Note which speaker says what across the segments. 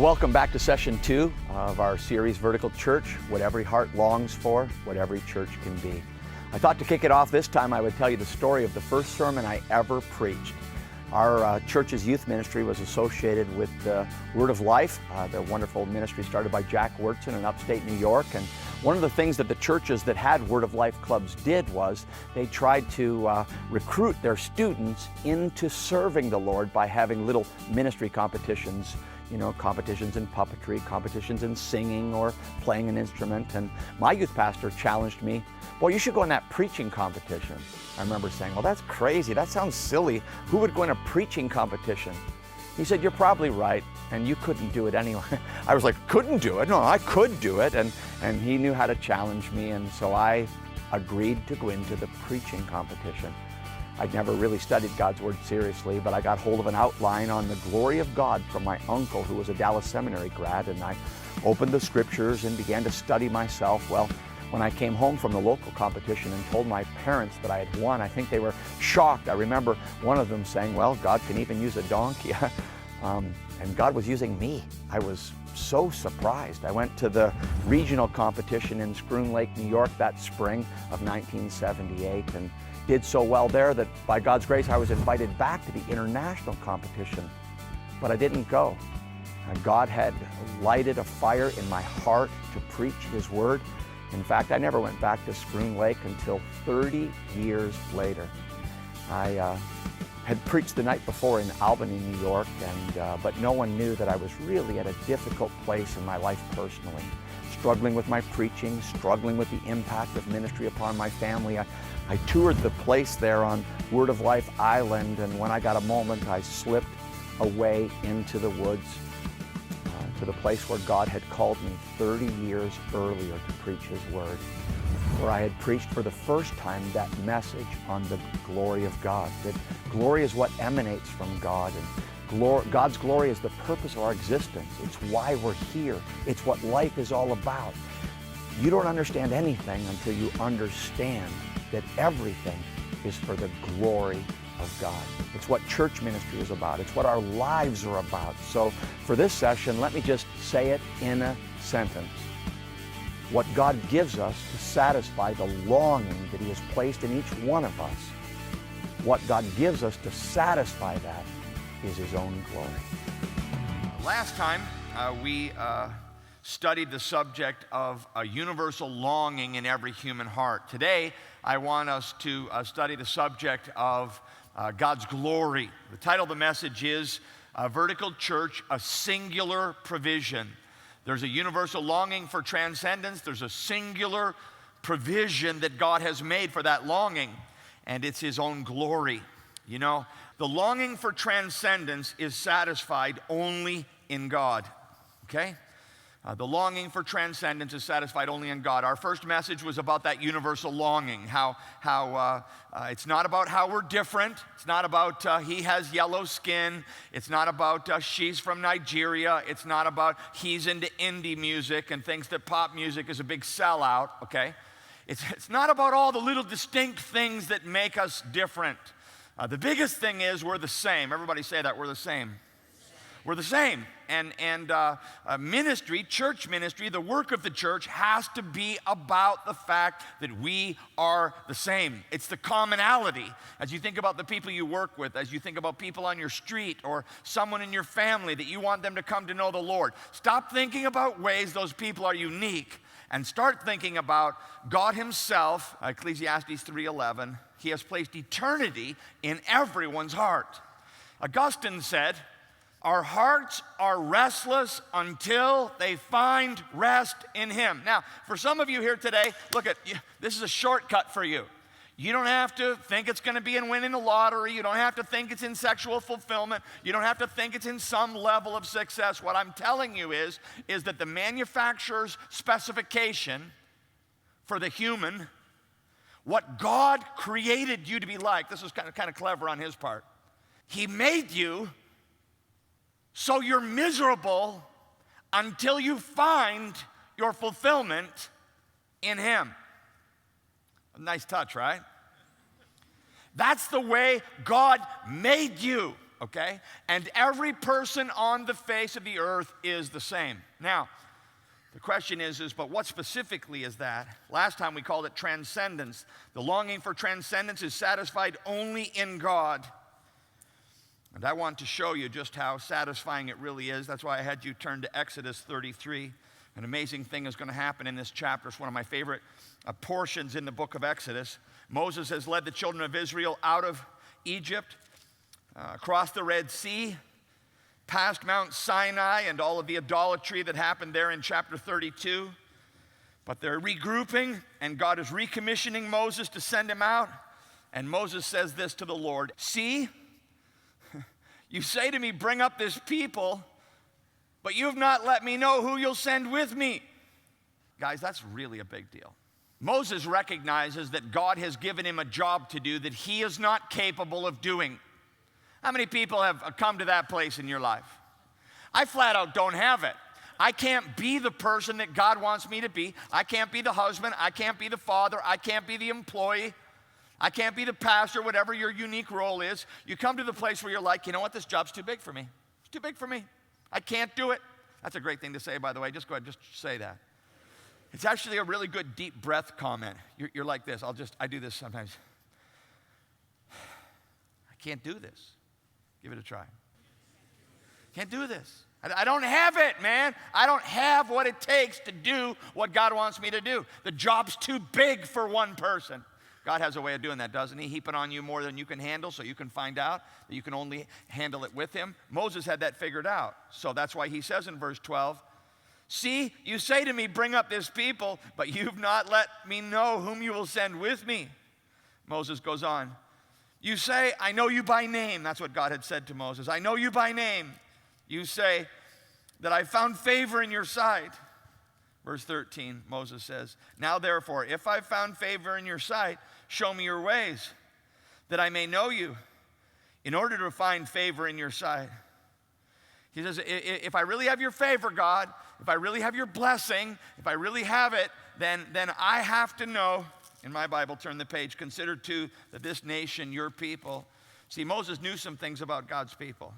Speaker 1: Welcome back to session 2 of our series, Vertical Church, What Every Heart Longs For, What Every Church Can Be. I thought to kick it off this time, I would tell you the story of the first sermon I ever preached. Our church's youth ministry was associated with the Word of Life, the wonderful ministry started by Jack Wurtzen in upstate New York. And one of the things that the churches that had Word of Life clubs did was they tried to recruit their students into serving the Lord by having little ministry competitions. You know, competitions in puppetry, competitions in singing or playing an instrument. And my youth pastor challenged me, well, you should go in that preaching competition. I remember saying, well, that's crazy. That sounds silly. Who would go in a preaching competition? He said, you're probably right, and you couldn't do it anyway. I was like, couldn't do it? No, I could do it. And he knew how to challenge me, and so I agreed to go into the preaching competition. I'd never really studied God's Word seriously, but I got hold of an outline on the glory of God from my uncle, who was a Dallas Seminary grad, and I opened the scriptures and began to study myself. Well, when I came home from the local competition and told my parents that I had won, I think they were shocked. I remember one of them saying, well, God can even use a donkey. And God was using me. I was so surprised. I went to the regional competition in Schroon Lake, New York that spring of 1978 and did so well there that by God's grace I was invited back to the international competition, but I didn't go. God had lighted a fire in my heart to preach His Word. In fact, I never went back to Schroon Lake until 30 years later. I had preached the night before in Albany, New York, but no one knew that I was really at a difficult place in my life personally, struggling with my preaching, struggling with the impact of ministry upon my family. I toured the place there on Word of Life Island, and when I got a moment, I slipped away into the woods to the place where God had called me 30 years earlier to preach His Word, where I had preached for the first time that message on the glory of God, that glory is what emanates from God, and God's glory is the purpose of our existence. It's why we're here. It's what life is all about. You don't understand anything until you understand that everything is for the glory of God. It's what church ministry is about. It's what our lives are about. So for this session, let me just say it in a sentence. What God gives us to satisfy the longing that He has placed in each one of us, what God gives us to satisfy that is His own glory.
Speaker 2: Last time we studied the subject of a universal longing in every human heart. Today, I want us to study the subject of God's glory. The title of the message is Vertical Church, a Singular Provision. There's a universal longing for transcendence. There's a singular provision that God has made for that longing, and it's His own glory. You know, the longing for transcendence is satisfied only in God, okay? The longing for transcendence is satisfied only in God. Our first message was about that universal longing, how it's not about how we're different. It's not about he has yellow skin. It's not about she's from Nigeria. It's not about he's into indie music and thinks that pop music is a big sellout, okay? It's not about all the little distinct things that make us different. The biggest thing is we're the same. Everybody say that, we're the same. We're the same. And ministry, church ministry, the work of the church has to be about the fact that we are the same. It's the commonality. As you think about the people you work with, as you think about people on your street or someone in your family that you want them to come to know the Lord, stop thinking about ways those people are unique and start thinking about God Himself. Ecclesiastes 3:11, He has placed eternity in everyone's heart. Augustine said, our hearts are restless until they find rest in Him. Now, for some of you here today, this is a shortcut for you. You don't have to think it's going to be in winning the lottery. You don't have to think it's in sexual fulfillment. You don't have to think it's in some level of success. What I'm telling you is that the manufacturer's specification for the human, what God created you to be like, this was kind of clever on His part. He made you so you're miserable until you find your fulfillment in Him. A nice touch, right? That's the way God made you. okay? And every person on the face of the earth is the same. Now, the question is, but what specifically is that? Last time we called it transcendence. The longing for transcendence is satisfied only in God. And I want to show you just how satisfying it really is. That's why I had you turn to Exodus 33. An amazing thing is going to happen in this chapter. It's one of my favorite portions in the book of Exodus. Moses has led the children of Israel out of Egypt, across the Red Sea, past Mount Sinai and all of the idolatry that happened there in chapter 32. But they're regrouping, and God is recommissioning Moses to send him out. And Moses says this to the Lord, "See, you say to me, bring up this people, but you have not let me know who you'll send with me." Guys, that's really a big deal. Moses recognizes that God has given him a job to do that he is not capable of doing. How many people have come to that place in your life? I flat out don't have it. I can't be the person that God wants me to be. I can't be the husband. I can't be the father. I can't be the employee. I can't be the pastor, whatever your unique role is. You come to the place where you're like, you know what, this job's too big for me. It's too big for me. I can't do it. That's a great thing to say, by the way. Just go ahead, just say that. It's actually a really good deep breath comment. You're like this. I do this sometimes. I can't do this. Give it a try. Can't do this. I don't have it, man. I don't have what it takes to do what God wants me to do. The job's too big for one person. God has a way of doing that, doesn't he? Heaping on you more than you can handle so you can find out that you can only handle it with him. Moses had that figured out. So that's why he says in verse 12, "See, you say to me, bring up this people, but you've not let me know whom you will send with me." Moses goes on. "You say, I know you by name." That's what God had said to Moses. "I know you by name. You say that I found favor in your sight." Verse 13, Moses says, "Now therefore, if I found favor in your sight, show me your ways, that I may know you, in order to find favor in your sight." He says, if I really have your favor, God, if I really have your blessing, if I really have it, then I have to know. In my Bible, turn the page, "Consider too that this nation, your people." See, Moses knew some things about God's people.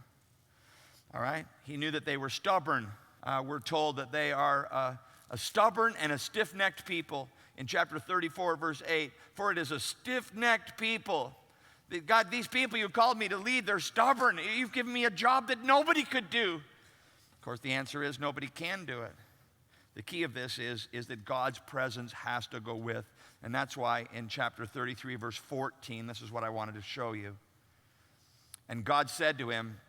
Speaker 2: All right? He knew that they were stubborn. We're told that they are a stubborn and a stiff-necked people. In chapter 34, verse 8, "For it is a stiff-necked people." God, these people you called me to lead, they're stubborn. You've given me a job that nobody could do. Of course, the answer is nobody can do it. The key of this is that God's presence has to go with. And that's why in chapter 33, verse 14, this is what I wanted to show you. "And God said to him,"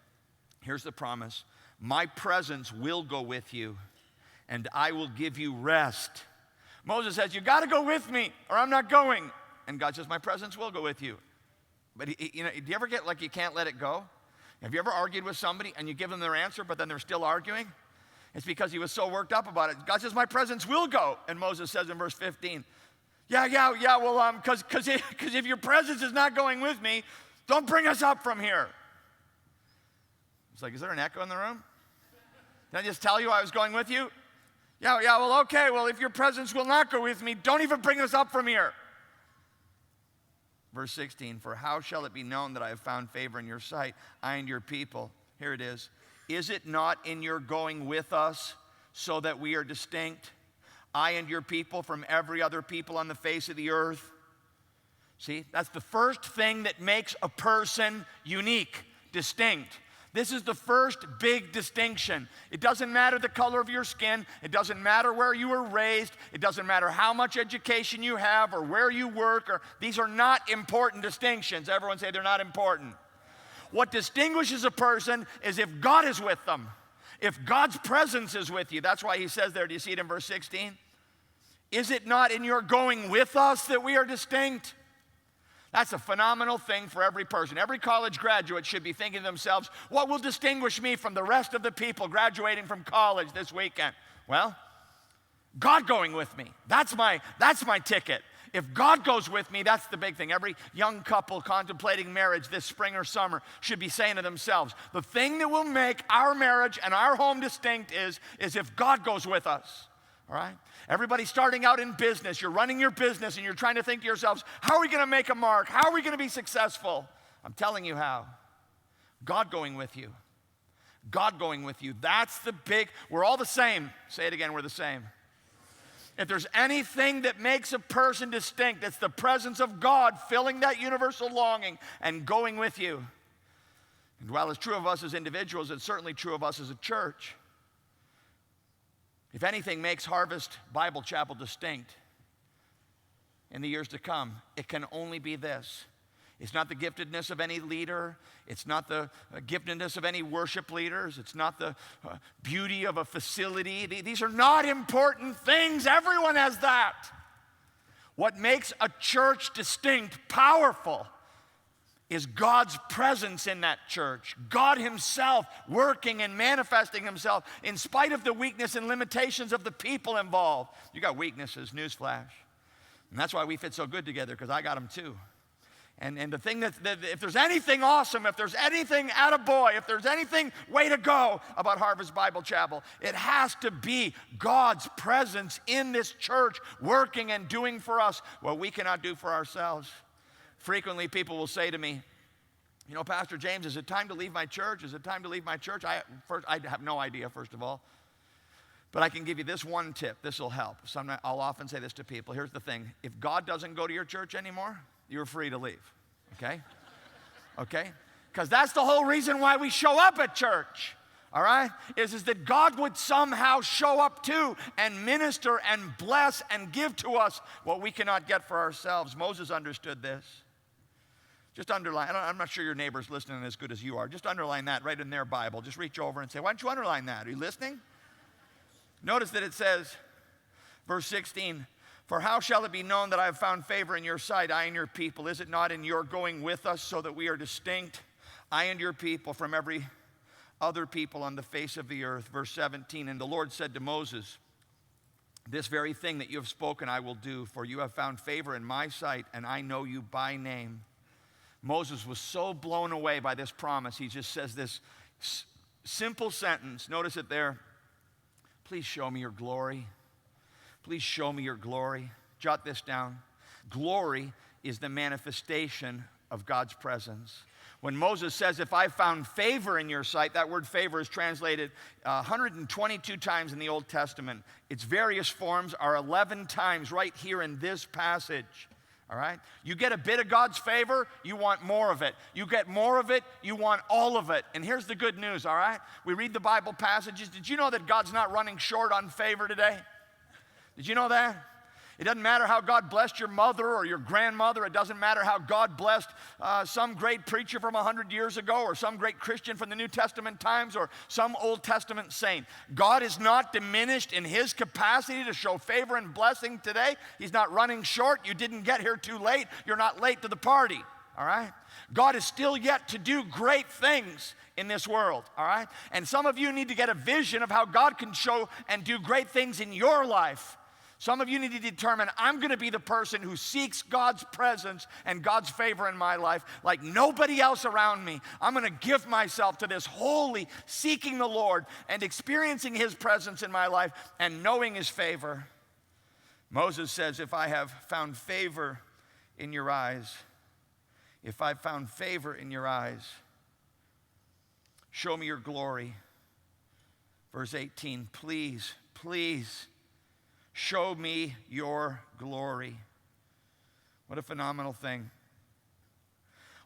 Speaker 2: here's the promise, "My presence will go with you, and I will give you rest." Moses says, you got to go with me, or I'm not going. And God says, my presence will go with you. But do you ever get like you can't let it go? Have you ever argued with somebody and you give them their answer, but then they're still arguing? It's because he was so worked up about it. God says, my presence will go. And Moses says in verse 15, well, because if your presence is not going with me, don't bring us up from here. It's like, is there an echo in the room? Did I just tell you I was going with you? Well, okay, well, if your presence will not go with me, don't even bring us up from here. Verse 16, "For how shall it be known that I have found favor in your sight, I and your people?" Here it is. "Is it not in your going with us so that we are distinct, I and your people from every other people on the face of the earth?" See, that's the first thing that makes a person unique, distinct. This is the first big distinction. It doesn't matter the color of your skin. It doesn't matter where you were raised. It doesn't matter how much education you have or where you work. These are not important distinctions. Everyone say they're not important. What distinguishes a person is if God is with them. If God's presence is with you. That's why he says there, do you see it in verse 16? "Is it not in your going with us that we are distinct?" That's a phenomenal thing for every person. Every college graduate should be thinking to themselves, what will distinguish me from the rest of the people graduating from college this weekend? Well, God going with me. That's my ticket. If God goes with me, that's the big thing. Every young couple contemplating marriage this spring or summer should be saying to themselves, the thing that will make our marriage and our home distinct is if God goes with us. All right? Everybody starting out in business, you're running your business and you're trying to think to yourselves, how are we going to make a mark? How are we going to be successful? I'm telling you how. God going with you. God going with you. That's the big, we're all the same. Say it again, we're the same. If there's anything that makes a person distinct, it's the presence of God filling that universal longing and going with you. And while it's true of us as individuals, it's certainly true of us as a church. If anything makes Harvest Bible Chapel distinct in the years to come, it can only be this. It's not the giftedness of any leader. It's not the giftedness of any worship leaders. It's not the beauty of a facility. These are not important things. Everyone has that. What makes a church distinct, powerful, is God's presence in that church. God himself working and manifesting himself in spite of the weakness and limitations of the people involved. You got weaknesses, newsflash. And that's why we fit so good together, because I got them too. And the thing that if there's anything awesome, if there's anything attaboy, if there's anything way to go about Harvest Bible Chapel, it has to be God's presence in this church working and doing for us what we cannot do for ourselves. Frequently people will say to me, you know, Pastor James, is it time to leave my church? Is it time to leave my church? I have no idea, first of all. But I can give you this one tip. This will help. I'll often say this to people. Here's the thing. If God doesn't go to your church anymore, you're free to leave, okay? Okay? Because that's the whole reason why we show up at church, all right? Is that God would somehow show up too and minister and bless and give to us what we cannot get for ourselves. Moses understood this. Just underline, I'm not sure your neighbor's listening as good as you are. Just underline that right in their Bible. Just reach over and say, why don't you underline that? Are you listening? Notice that it says, verse 16, for how shall it be known that I have found favor in your sight, I and your people? Is it not in your going with us so that we are distinct, I and your people, from every other people on the face of the earth? Verse 17, and the Lord said to Moses, this very thing that you have spoken I will do, for you have found favor in my sight, and I know you by name. Moses was so blown away by this promise, he just says this simple sentence. Notice it there. Please show me your glory. Please show me your glory. Jot this down. Glory is the manifestation of God's presence. When Moses says, if I found favor in your sight, that word favor is translated 122 times in the Old Testament. Its various forms are 11 times right here in this passage. All right? You get a bit of God's favor, you want more of it. You get more of it, you want all of it. And here's the good news, all right? We read the Bible passages. Did you know that God's not running short on favor today? Did you know that? It doesn't matter how God blessed your mother or your grandmother. It doesn't matter how God blessed some great preacher from 100 years ago or some great Christian from the New Testament times or some Old Testament saint. God is not diminished in his capacity to show favor and blessing today. He's not running short. You didn't get here too late. You're not late to the party, all right? God is still yet to do great things in this world, all right? And some of you need to get a vision of how God can show and do great things in your life. Some of you need to determine, I'm going to be the person who seeks God's presence and God's favor in my life like nobody else around me. I'm going to give myself to this wholly seeking the Lord and experiencing his presence in my life and knowing his favor. Moses says, if I have found favor in your eyes, if I've found favor in your eyes, show me your glory. Verse 18, please, please, show me your glory. What a phenomenal thing.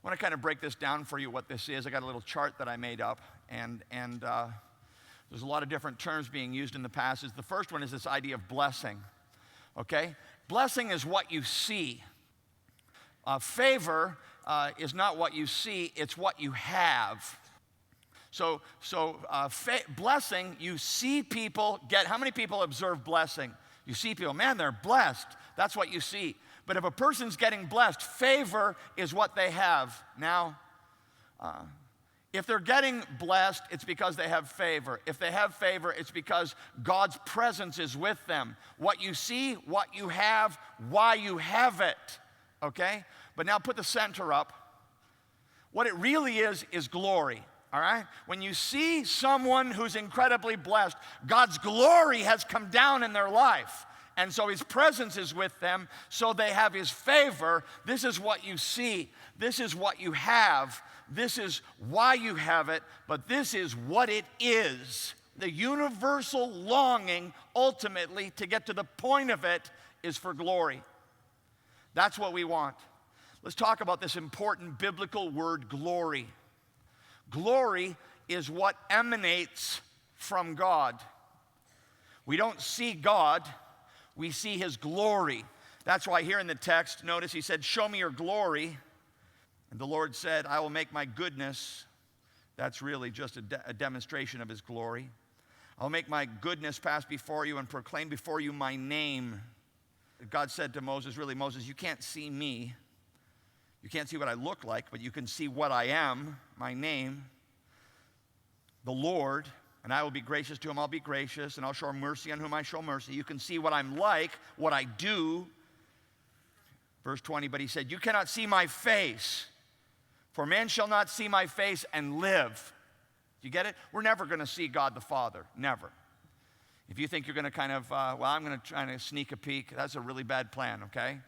Speaker 2: I want to kind of break this down for you, what this is. I got a little chart that I made up, and there's a lot of different terms being used in the passage. The first one is this idea of blessing, okay? Blessing is what you see. Favor is not what you see, it's what you have. So blessing, you see people get, how many people observe blessing? You see people, man, they're blessed. That's what you see. But if a person's getting blessed, favor is what they have. Now, if they're getting blessed, it's because they have favor. If they have favor, it's because God's presence is with them. What you see, what you have, why you have it. Okay? But now put the center up. What it really is glory. All right? When you see someone who's incredibly blessed, God's glory has come down in their life. And so his presence is with them, so they have his favor. This is what you see. This is what you have. this is why you have it, but this is what it is. The universal longing, ultimately, to get to the point of it, is for glory. That's what we want. Let's talk about this important biblical word, glory. Glory is what emanates from God. We don't see God, we see His glory. That's why here in the text, notice He said, "Show me your glory." And the Lord said, "I will make my goodness." That's really just a demonstration of His glory. "I'll make my goodness pass before you and proclaim before you my name." God said to Moses, really, Moses, you can't see me. You can't see what I look like, but you can see what I am, my name, the Lord. "And I will be gracious to whom I'll be gracious, and I'll show mercy on whom I show mercy." You can see what I'm like, what I do. Verse 20, "But he said, you cannot see my face, for man shall not see my face and live." Do you get it? We're never going to see God the Father, never. If you think you're going to kind of, I'm going to try to sneak a peek, that's a really bad plan, okay?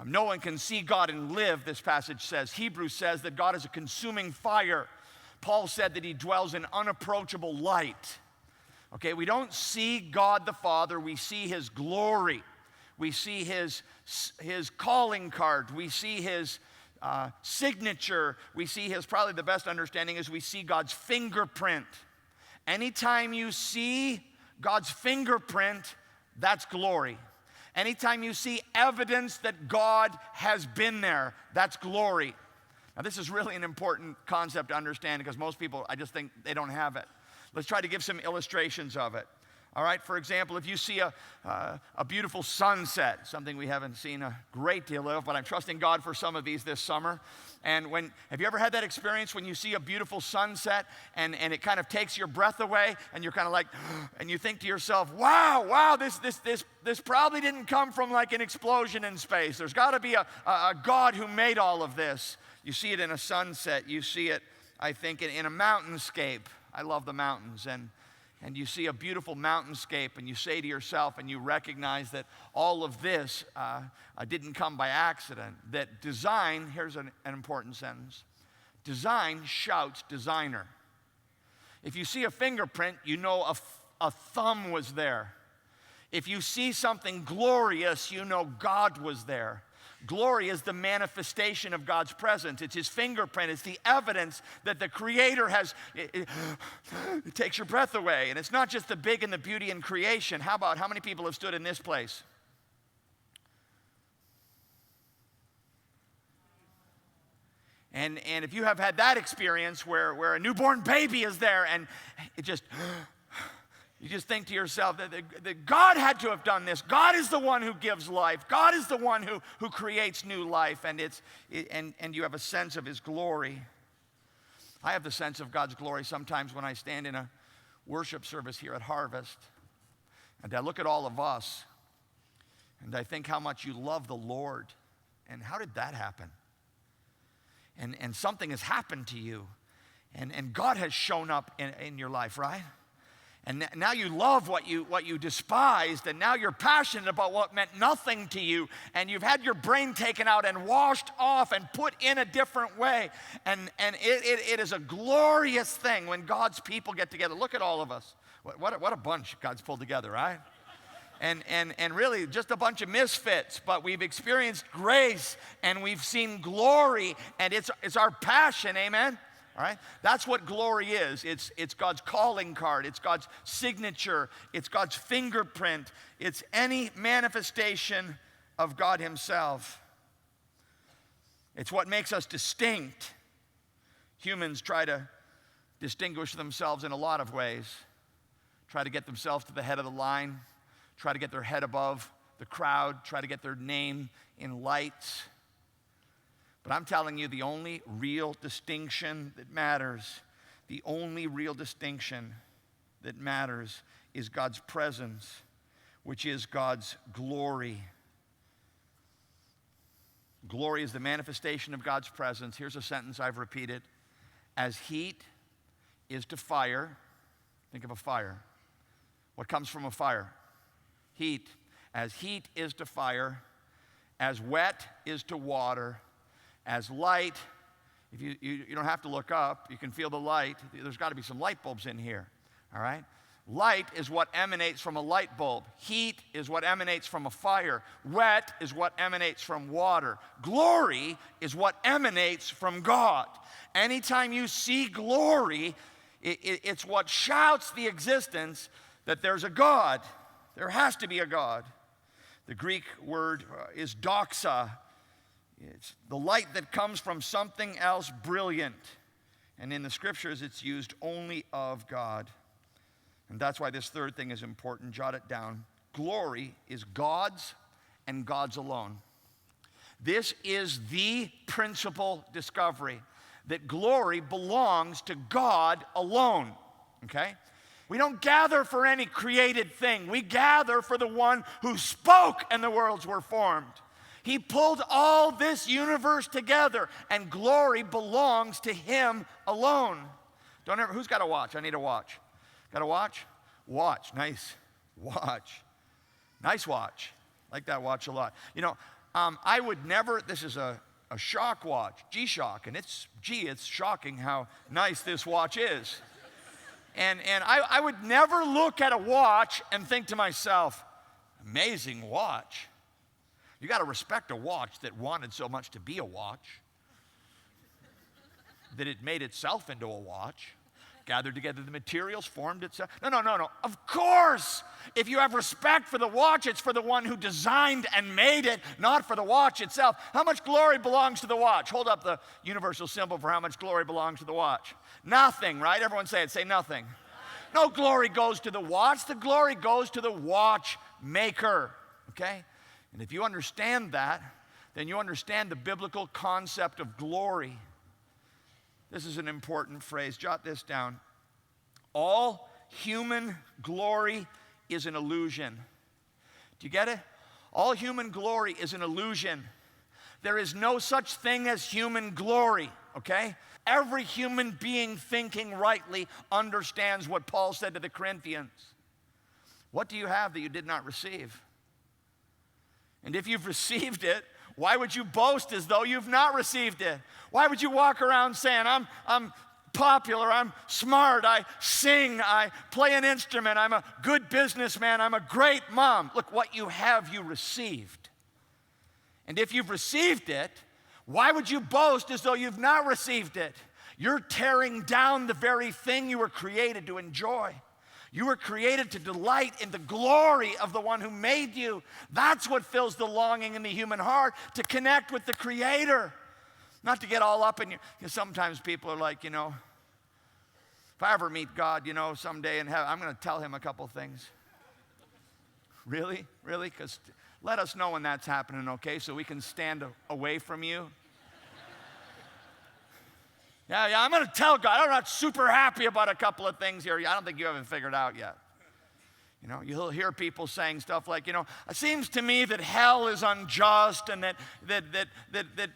Speaker 2: No one can see God and live, this passage says. Hebrews says that God is a consuming fire. Paul said that He dwells in unapproachable light. Okay, we don't see God the Father, we see His glory. We see His calling card. We see His signature. We see His, probably the best understanding is we see God's fingerprint. Anytime you see God's fingerprint, that's glory. Anytime you see evidence that God has been there, that's glory. Now, this is really an important concept to understand because most people, I just think they don't have it. Let's try to give some illustrations of it. All right, for example, if you see a beautiful sunset, something we haven't seen a great deal of, but I'm trusting God for some of these this summer. And have you ever had that experience when you see a beautiful sunset and it kind of takes your breath away and you're kind of like, and you think to yourself, wow, this probably didn't come from like an explosion in space. There's got to be a God who made all of this. You see it in a sunset. You see it, I think, in a mountainscape. I love the mountains. And you see a beautiful mountainscape and you say to yourself and you recognize that all of this didn't come by accident. That design, here's an important sentence, design shouts designer. If you see a fingerprint, you know a thumb was there. If you see something glorious, you know God was there. Glory is the manifestation of God's presence. It's His fingerprint. It's the evidence that the Creator has. It takes your breath away. And it's not just the big and the beauty in creation. How many people have stood in this place? And if you have had that experience where a newborn baby is there and it just... You just think to yourself that God had to have done this. God is the one who gives life. God is the one who creates new life, and you have a sense of His glory. I have the sense of God's glory sometimes when I stand in a worship service here at Harvest, and I look at all of us, and I think how much you love the Lord, and how did that happen? And something has happened to you, and God has shown up in your life, right? And now you love what you despised, and now you're passionate about what meant nothing to you, and you've had your brain taken out and washed off and put in a different way. And it is a glorious thing when God's people get together. Look at all of us. What a bunch God's pulled together, right? And really just a bunch of misfits, but we've experienced grace, and we've seen glory, and it's our passion, amen? All right? That's what glory is. It's God's calling card. It's God's signature. It's God's fingerprint. It's any manifestation of God Himself. It's what makes us distinct. Humans try to distinguish themselves in a lot of ways. Try to get themselves to the head of the line. Try to get their head above the crowd. Try to get their name in lights. But I'm telling you, the only real distinction that matters, the only real distinction that matters is God's presence, which is God's glory. Glory is the manifestation of God's presence. Here's a sentence I've repeated. As heat is to fire, think of a fire. What comes from a fire? Heat. As heat is to fire, as wet is to water, as light If you don't have to look up, you can feel the light. There's got to be some light bulbs in here, all right? Light is what emanates from a light bulb. Heat is what emanates from a fire. Wet is what emanates from water. Glory is what emanates from God. Anytime you see glory, it's what shouts the existence that there's a God. There has to be a God. The Greek word is doxa. It's the light that comes from something else brilliant. And in the scriptures, it's used only of God. And that's why this third thing is important. Jot it down. Glory is God's and God's alone. This is the principal discovery, that glory belongs to God alone, okay? We don't gather for any created thing. We gather for the one who spoke and the worlds were formed. He pulled all this universe together, and glory belongs to him alone. Who's got a watch? I need a watch. Got a watch? Watch. Nice. Watch. Nice watch. Like that watch a lot. You know, I would never, this is a Shock watch, G-Shock, and it's shocking how nice this watch is. And I would never look at a watch and think to myself, amazing watch. You got to respect a watch that wanted so much to be a watch that it made itself into a watch. Gathered together the materials, formed itself. No. Of course, if you have respect for the watch, it's for the one who designed and made it, not for the watch itself. How much glory belongs to the watch? Hold up the universal symbol for how much glory belongs to the watch. Nothing, right? Everyone say it. Say nothing. No glory goes to the watch. The glory goes to the watchmaker, okay? And if you understand that, then you understand the biblical concept of glory. This is an important phrase. Jot this down. All human glory is an illusion. Do you get it? All human glory is an illusion. There is no such thing as human glory, okay? Every human being thinking rightly understands what Paul said to the Corinthians. What do you have that you did not receive? And if you've received it, why would you boast as though you've not received it? Why would you walk around saying, I'm popular, I'm smart, I sing, I play an instrument, I'm a good businessman, I'm a great mom? Look, what you have, you received. And if you've received it, why would you boast as though you've not received it? You're tearing down the very thing you were created to enjoy. You were created to delight in the glory of the one who made you. That's what fills the longing in the human heart, to connect with the Creator. Not to get all up in you. Sometimes people are like, if I ever meet God, someday in heaven, I'm going to tell him a couple things. Really? Really? Because let us know when that's happening, okay, so we can stand away from you. Yeah, I'm going to tell God. I'm not super happy about a couple of things here. I don't think you haven't figured out yet. You'll hear people saying stuff like, it seems to me that hell is unjust and that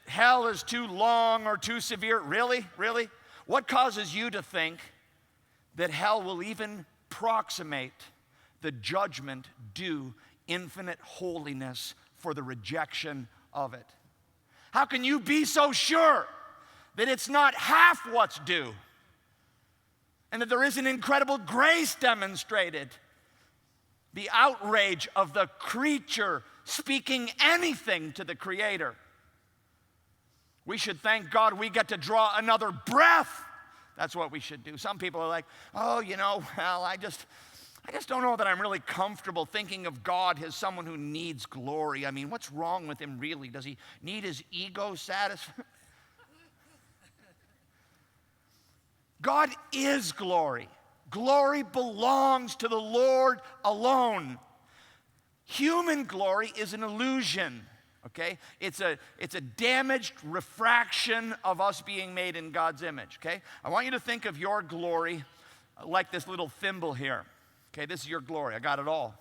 Speaker 2: hell is too long or too severe. Really? Really? What causes you to think that hell will even approximate the judgment due infinite holiness for the rejection of it? How can you be so sure that it's not half what's due, and that there is an incredible grace demonstrated? The outrage of the creature speaking anything to the Creator. We should thank God we get to draw another breath. That's what we should do. Some people are like, I just don't know that I'm really comfortable thinking of God as someone who needs glory. I mean, what's wrong with him really? Does he need his ego satisfied? God is glory. Glory belongs to the Lord alone. Human glory is an illusion, okay? It's a damaged refraction of us being made in God's image, okay? I want you to think of your glory like this little thimble here, okay? This is your glory. I got it all.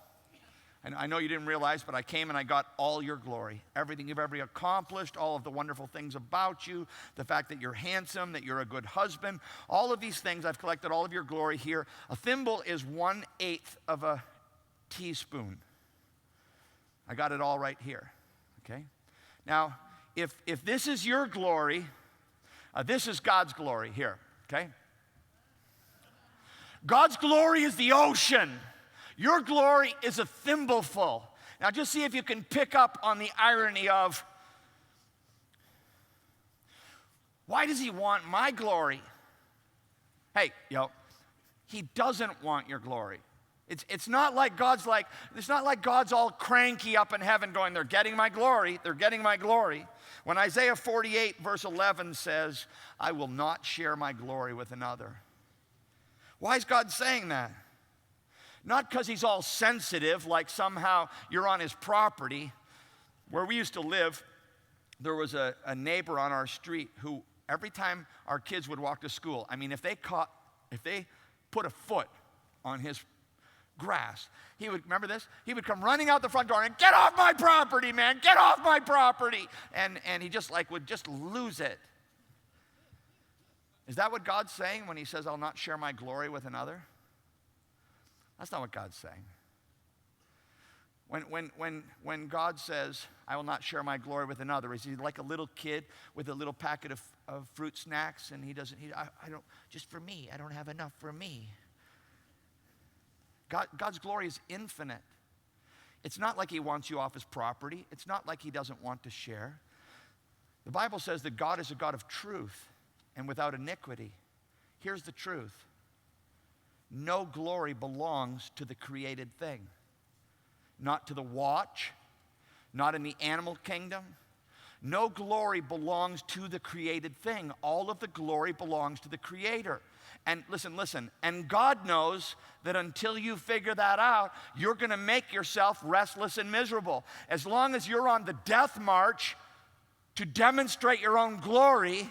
Speaker 2: And I know you didn't realize, but I came and I got all your glory. Everything you've ever accomplished, all of the wonderful things about you, the fact that you're handsome, that you're a good husband, all of these things, I've collected all of your glory here. A thimble is 1/8 of a teaspoon. I got it all right here, okay? Now, if this is your glory, This is God's glory here, okay? God's glory is the ocean. Your glory is a thimbleful. Now just see if you can pick up on the irony of, why does he want my glory? Hey, he doesn't want your glory. It's not like God's all cranky up in heaven going, they're getting my glory, they're getting my glory. When Isaiah 48 verse 11 says, I will not share my glory with another. Why is God saying that? Not because he's all sensitive, like somehow you're on his property. Where we used to live, there was a neighbor on our street who every time our kids would walk to school, I mean, if they put a foot on his grass, remember this? He would come running out the front door and, get off my property, man, get off my property. And he would just lose it. Is that what God's saying when he says, I'll not share my glory with another? That's not what God's saying. When God says, I will not share my glory with another, is he like a little kid with a little packet of fruit snacks and I don't, just for me, I don't have enough for me. God's glory is infinite. It's not like he wants you off his property. It's not like he doesn't want to share. The Bible says that God is a God of truth and without iniquity. Here's the truth. No glory belongs to the created thing. Not to the watch, not in the animal kingdom. No glory belongs to the created thing. All of the glory belongs to the Creator. And listen, and God knows that until you figure that out, you're going to make yourself restless and miserable. As long as you're on the death march to demonstrate your own glory,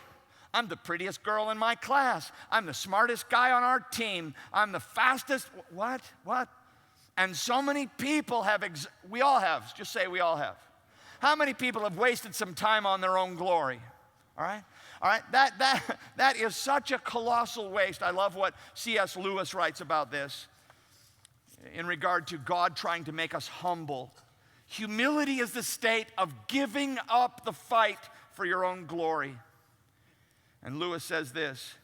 Speaker 2: I'm the prettiest girl in my class. I'm the smartest guy on our team. I'm the fastest. What? And so many people we all have. Just say we all have. How many people have wasted some time on their own glory? All right? That is such a colossal waste. I love what C.S. Lewis writes about this in regard to God trying to make us humble. Humility is the state of giving up the fight for your own glory. And Lewis says this,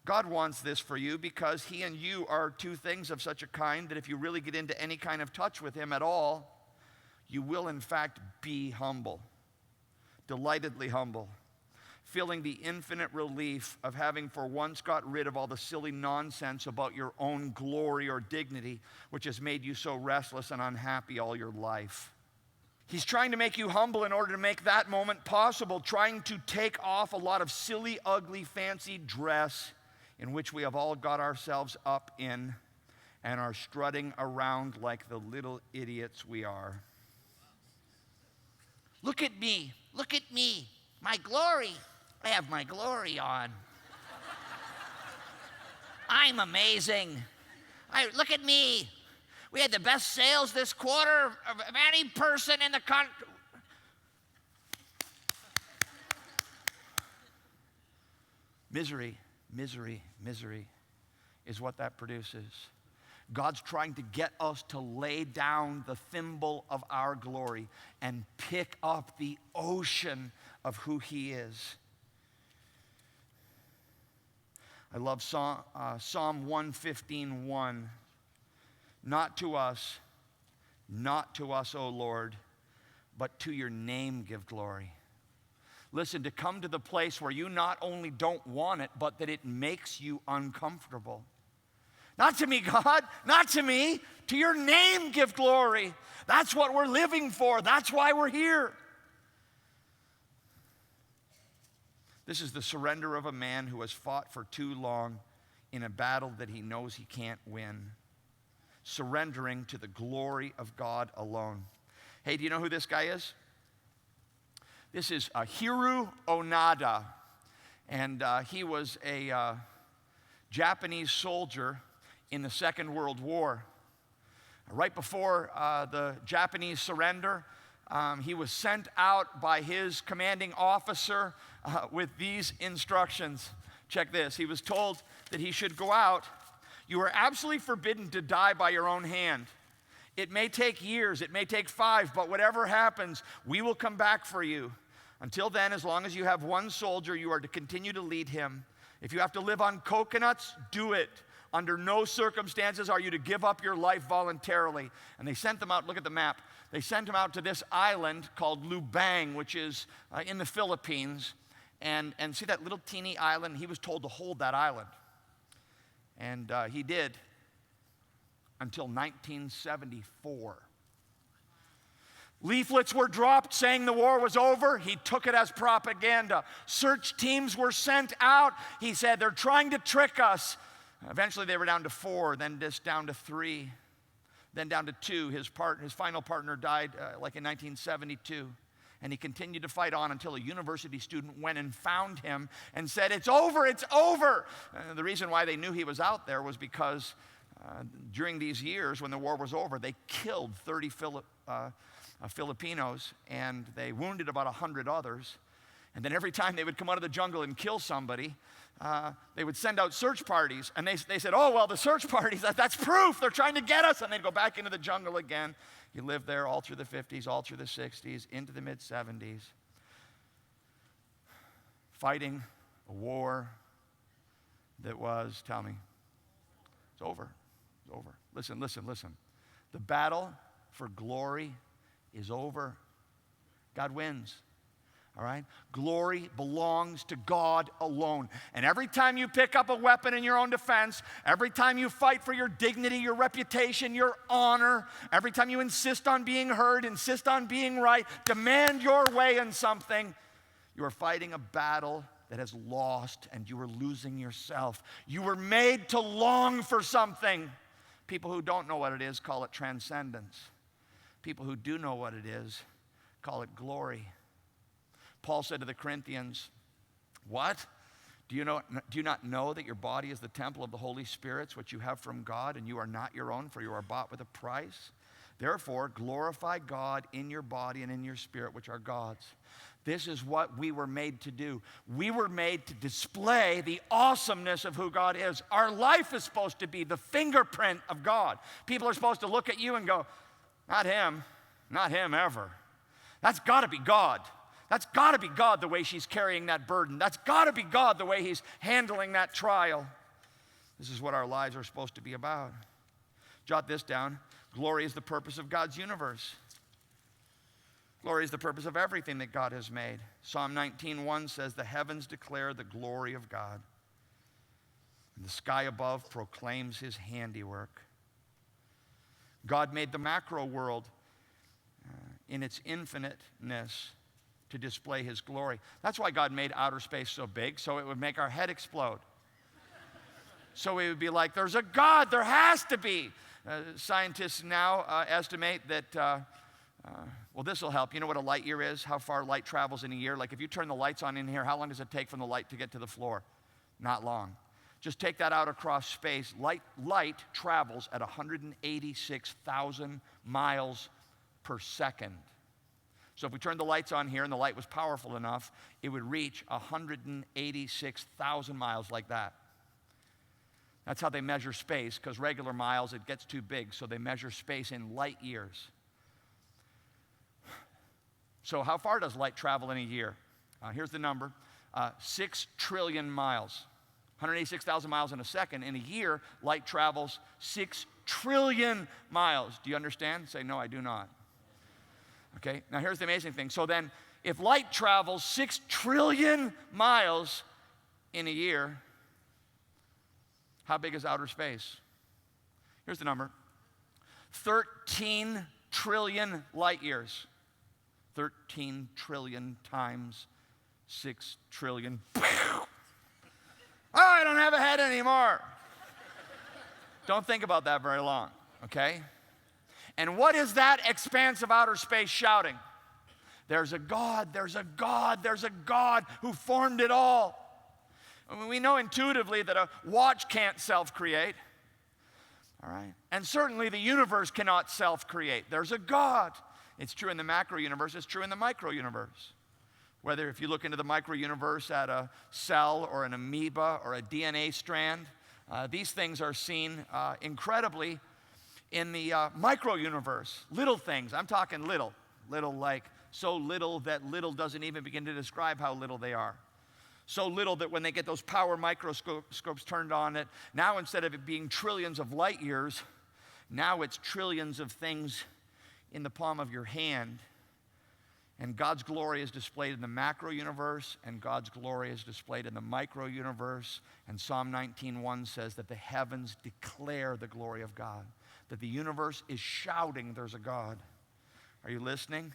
Speaker 2: God wants this for you because he and you are two things of such a kind that if you really get into any kind of touch with him at all, you will in fact be humble, delightedly humble, feeling the infinite relief of having for once got rid of all the silly nonsense about your own glory or dignity, which has made you so restless and unhappy all your life. He's trying to make you humble in order to make that moment possible, trying to take off a lot of silly, ugly, fancy dress in which we have all got ourselves up in and are strutting around like the little idiots we are. Look at me, my glory. I have my glory on. I'm amazing. Look at me. We had the best sales this quarter of any person in the country. Misery is what that produces. God's trying to get us to lay down the thimble of our glory and pick up the ocean of who he is. I love Psalm 115:1. Not to us, O Lord, but to your name give glory. Listen, to come to the place where you not only don't want it, but that it makes you uncomfortable. Not to me, God, not to me. To your name give glory. That's what we're living for. That's why we're here. This is the surrender of a man who has fought for too long in a battle that he knows he can't win. Surrendering to the glory of God alone. Hey, do you know who this guy is? This is Hiru Onada, and he was a Japanese soldier in the Second World War. Right before the Japanese surrender, he was sent out by his commanding officer with these instructions. Check this. He was told that he should go out. You are absolutely forbidden to die by your own hand. It may take years, it may take 5, but whatever happens, we will come back for you. Until then, as long as you have one soldier, you are to continue to lead him. If you have to live on coconuts, do it. Under no circumstances are you to give up your life voluntarily. And they sent them out, look at the map. They sent them out to this island called Lubang, which is in the Philippines. And see that little teeny island? He was told to hold that island. And he did until 1974. Leaflets were dropped saying the war was over. He took it as propaganda. Search teams were sent out. He said, they're trying to trick us. Eventually they were down to 4, then just down to 3, then down to 2. His final partner died like in 1972. And he continued to fight on until a university student went and found him and said, it's over, it's over. The reason why they knew he was out there was because during these years when the war was over, they killed 30 Filipinos, and they wounded about 100 others. And then every time they would come out of the jungle and kill somebody, they would send out search parties. And they said, oh, well, the search parties, that's proof. They're trying to get us. And they'd go back into the jungle again. He lived there all through the 50s, all through the 60s, into the mid-70s, fighting a war that was, tell me, it's over. It's over. Listen, listen, listen. The battle for glory is over. God wins. All right? Glory belongs to God alone. And every time you pick up a weapon in your own defense, every time you fight for your dignity, your reputation, your honor, every time you insist on being heard, insist on being right, demand your way in something, you are fighting a battle that has lost, and you are losing yourself. You were made to long for something. People who don't know what it is call it transcendence. People who do know what it is call it glory. Paul said to the Corinthians, what? Do you not know that your body is the temple of the Holy Spirit, which you have from God, and you are not your own, for you are bought with a price? Therefore, glorify God in your body and in your spirit, which are God's. This is what we were made to do. We were made to display the awesomeness of who God is. Our life is supposed to be the fingerprint of God. People are supposed to look at you and go, not him ever. That's got to be God. That's got to be God the way she's carrying that burden. That's got to be God the way he's handling that trial. This is what our lives are supposed to be about. Jot this down. Glory is the purpose of God's universe. Glory is the purpose of everything that God has made. Psalm 19:1 says, the heavens declare the glory of God, and the sky above proclaims his handiwork. God made the macro world in its infiniteness to display his glory. That's why God made outer space so big, so it would make our head explode. So we would be like, there's a God, there has to be. Scientists now estimate that, well, this will help. You know what a light year is? How far light travels in a year? Like if you turn the lights on in here, how long does it take from the light to get to the floor? Not long. Just take that out across space. Light travels at 186,000 miles per second. So if we turned the lights on here and the light was powerful enough, it would reach 186,000 miles like that. That's how they measure space, because regular miles, it gets too big, so they measure space in light years. So how far does light travel in a year? Here's the number, 6 trillion miles. 186,000 miles in a second. In a year, light travels 6 trillion miles. Do you understand? Say, no, I do not. Okay, now here's the amazing thing. So then, if light travels 6 trillion miles in a year, how big is outer space? Here's the number. 13 trillion light years. 13 trillion times 6 trillion. Oh, I don't have a head anymore. Don't think about that very long, okay? And what is that expanse of outer space shouting? There's a God, there's a God, there's a God who formed it all. I mean, we know intuitively that a watch can't self-create, all right? And certainly the universe cannot self-create. There's a God. It's true in the macro universe, it's true in the micro universe. Whether if you look into the micro universe at a cell or an amoeba or a DNA strand, these things are seen incredibly in the micro universe. Little things, I'm talking little like so little that little doesn't even begin to describe how little they are. So little that when they get those power microscopes turned on it, now instead of it being trillions of light years, now it's trillions of things in the palm of your hand. And God's glory is displayed in the macro universe, and God's glory is displayed in the micro universe. And Psalm 19:1 says that the heavens declare the glory of God, that the universe is shouting there's a God. Are you listening?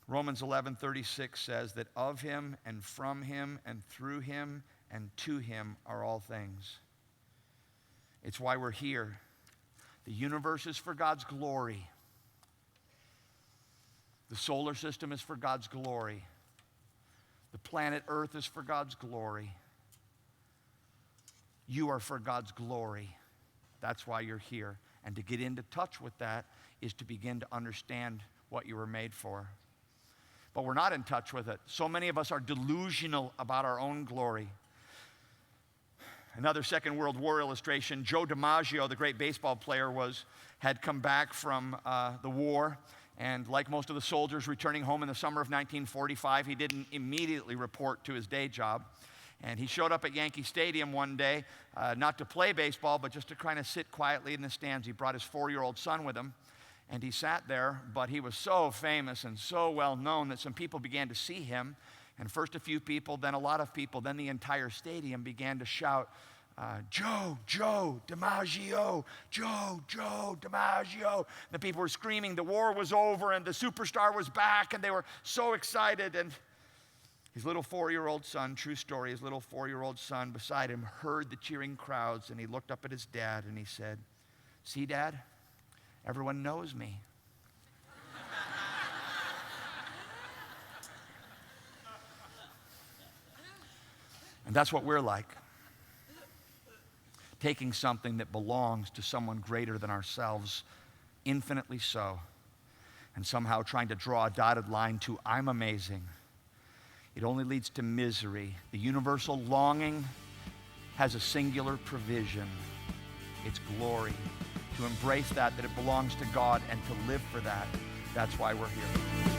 Speaker 2: Romans 11:36 says that of him and from him and through him and to him are all things. It's why we're here. The universe is for God's glory. The solar system is for God's glory. The planet Earth is for God's glory. You are for God's glory. That's why you're here. And to get into touch with that is to begin to understand what you were made for. But we're not in touch with it. So many of us are delusional about our own glory. Another Second World War illustration, Joe DiMaggio, the great baseball player, had come back from the war. And like most of the soldiers returning home in the summer of 1945, he didn't immediately report to his day job. And he showed up at Yankee Stadium one day, not to play baseball, but just to kind of sit quietly in the stands. He brought his 4-year-old son with him, and he sat there, but he was so famous and so well known that some people began to see him. And first a few people, then a lot of people, then the entire stadium began to shout, Joe DiMaggio, Joe DiMaggio. The people were screaming the war was over and the superstar was back, and they were so excited. And his little 4-year-old son, true story, his little 4-year-old son beside him heard the cheering crowds, and he looked up at his dad and he said, "See, Dad, everyone knows me." And that's what we're like. Taking something that belongs to someone greater than ourselves, infinitely so, and somehow trying to draw a dotted line to I'm amazing. It only leads to misery. The universal longing has a singular provision. It's glory. To embrace that it belongs to God and to live for that. That's why we're here.